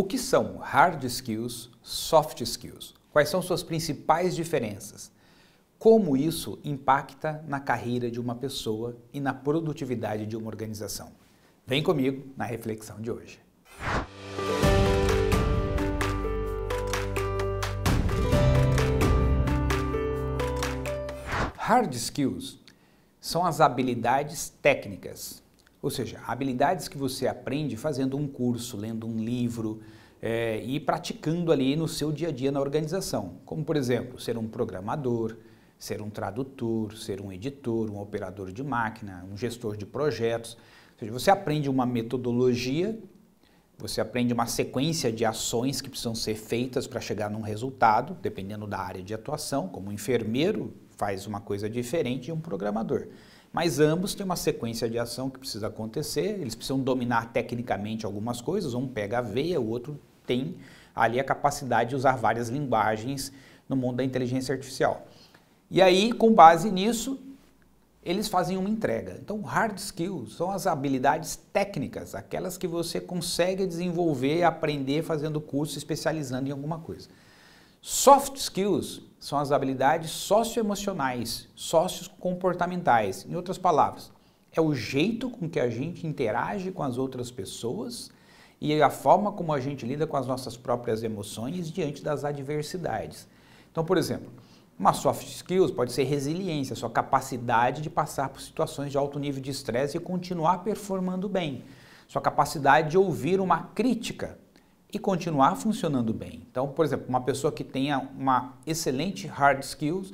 O que são hard skills, soft skills? Quais são suas principais diferenças? Como isso impacta na carreira de uma pessoa e na produtividade de uma organização? Vem comigo na reflexão de hoje. Hard skills são as habilidades técnicas, ou seja, habilidades que você aprende fazendo um curso, lendo um livro e praticando ali no seu dia a dia na organização, como por exemplo, ser um programador, ser um tradutor, ser um editor, um operador de máquina, um gestor de projetos. Ou seja, você aprende uma metodologia, você aprende uma sequência de ações que precisam ser feitas para chegar num resultado, dependendo da área de atuação, como um enfermeiro faz uma coisa diferente de um programador. Mas ambos têm uma sequência de ação que precisa acontecer, eles precisam dominar tecnicamente algumas coisas, um pega a veia, o outro tem ali a capacidade de usar várias linguagens no mundo da inteligência artificial. E aí, com base nisso, eles fazem uma entrega. Então, hard skills são as habilidades técnicas, aquelas que você consegue desenvolver, aprender fazendo curso, especializando em alguma coisa. Soft skills são as habilidades socioemocionais, sociocomportamentais. Em outras palavras, é o jeito com que a gente interage com as outras pessoas e a forma como a gente lida com as nossas próprias emoções diante das adversidades. Então, por exemplo, uma soft skills pode ser resiliência, sua capacidade de passar por situações de alto nível de estresse e continuar performando bem. Sua capacidade de ouvir uma crítica e continuar funcionando bem. Então, por exemplo, uma pessoa que tenha uma excelente hard skills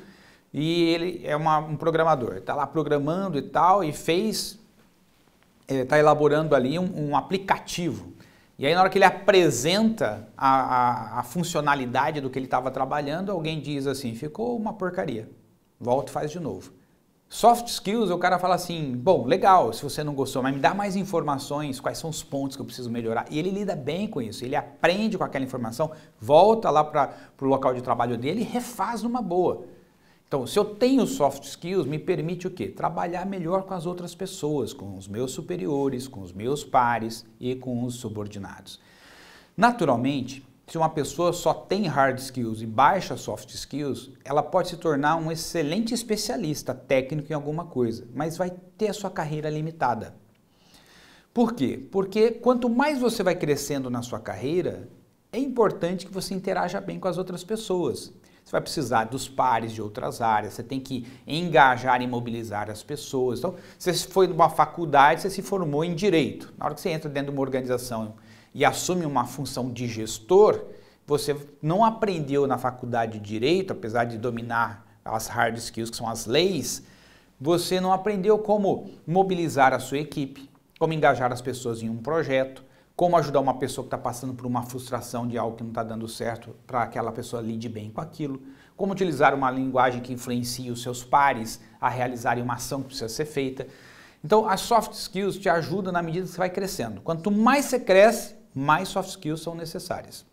e ele é um programador, está lá programando e tal e está elaborando ali um aplicativo. E aí na hora que ele apresenta a funcionalidade do que ele estava trabalhando, alguém diz assim, ficou uma porcaria, volta e faz de novo. Soft skills, o cara fala assim, bom, legal, se você não gostou, mas me dá mais informações, quais são os pontos que eu preciso melhorar. E ele lida bem com isso, ele aprende com aquela informação, volta lá para o local de trabalho dele e refaz numa boa. Então, se eu tenho soft skills, me permite o quê? Trabalhar melhor com as outras pessoas, com os meus superiores, com os meus pares e com os subordinados. Naturalmente, se uma pessoa só tem hard skills e baixa soft skills, ela pode se tornar um excelente especialista técnico em alguma coisa, mas vai ter a sua carreira limitada. Por quê? Porque quanto mais você vai crescendo na sua carreira, é importante que você interaja bem com as outras pessoas. Você vai precisar dos pares de outras áreas, você tem que engajar e mobilizar as pessoas. Então, você foi numa faculdade, você se formou em Direito. Na hora que você entra dentro de uma organização e assume uma função de gestor, você não aprendeu na faculdade de Direito, apesar de dominar as hard skills, que são as leis, você não aprendeu como mobilizar a sua equipe, como engajar as pessoas em um projeto, como ajudar uma pessoa que está passando por uma frustração de algo que não está dando certo para aquela pessoa lide bem com aquilo, como utilizar uma linguagem que influencie os seus pares a realizarem uma ação que precisa ser feita. Então, as soft skills te ajudam na medida que você vai crescendo. Quanto mais você cresce, mais soft skills são necessárias.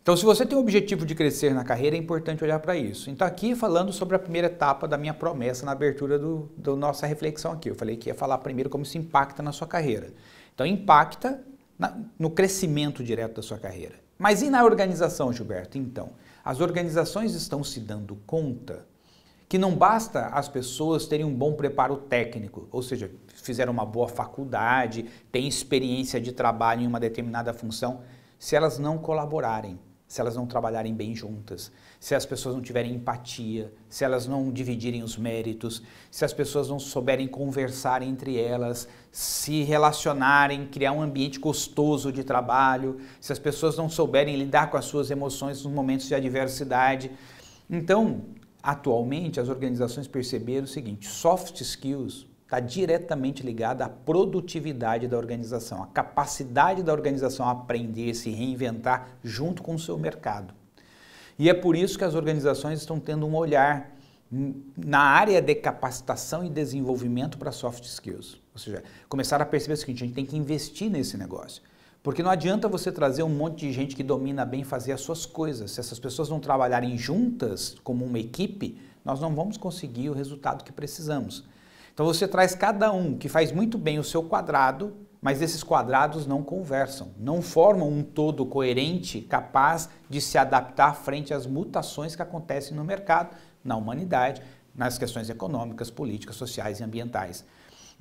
Então, se você tem o objetivo de crescer na carreira, é importante olhar para isso. Então, aqui falando sobre a primeira etapa da minha promessa na abertura da nossa reflexão aqui. Eu falei que ia falar primeiro como isso impacta na sua carreira. Então, impacta no crescimento direto da sua carreira. Mas e na organização, Gilberto? Então, as organizações estão se dando conta que não basta as pessoas terem um bom preparo técnico, ou seja, fizeram uma boa faculdade, têm experiência de trabalho em uma determinada função, se elas não colaborarem, se elas não trabalharem bem juntas, se as pessoas não tiverem empatia, se elas não dividirem os méritos, se as pessoas não souberem conversar entre elas, se relacionarem, criar um ambiente gostoso de trabalho, se as pessoas não souberem lidar com as suas emoções nos momentos de adversidade. Então, atualmente, as organizações perceberam o seguinte, soft skills está diretamente ligada à produtividade da organização, à capacidade da organização a aprender, se reinventar junto com o seu mercado. E é por isso que as organizações estão tendo um olhar na área de capacitação e desenvolvimento para soft skills. Ou seja, começaram a perceber o seguinte, a gente tem que investir nesse negócio. Porque não adianta você trazer um monte de gente que domina bem fazer as suas coisas. Se essas pessoas não trabalharem juntas como uma equipe, nós não vamos conseguir o resultado que precisamos. Então você traz cada um que faz muito bem o seu quadrado, mas esses quadrados não conversam, não formam um todo coerente capaz de se adaptar frente às mutações que acontecem no mercado, na humanidade, nas questões econômicas, políticas, sociais e ambientais.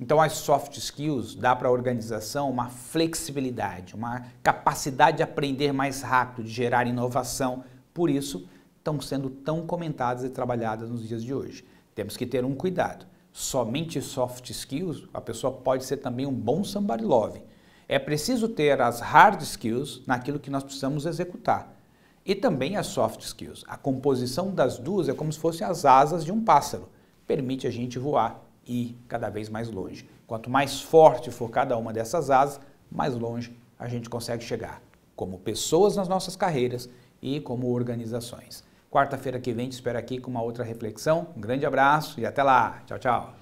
Então as soft skills dá para a organização uma flexibilidade, uma capacidade de aprender mais rápido, de gerar inovação, por isso estão sendo tão comentadas e trabalhadas nos dias de hoje. Temos que ter um cuidado. Somente soft skills, a pessoa pode ser também um bom somebody love. É preciso ter as hard skills naquilo que nós precisamos executar. E também as soft skills. A composição das duas é como se fossem as asas de um pássaro. Permite a gente voar e ir cada vez mais longe. Quanto mais forte for cada uma dessas asas, mais longe a gente consegue chegar. Como pessoas nas nossas carreiras e como organizações. Quarta-feira que vem te espero aqui com uma outra reflexão. Um grande abraço e até lá. Tchau, tchau.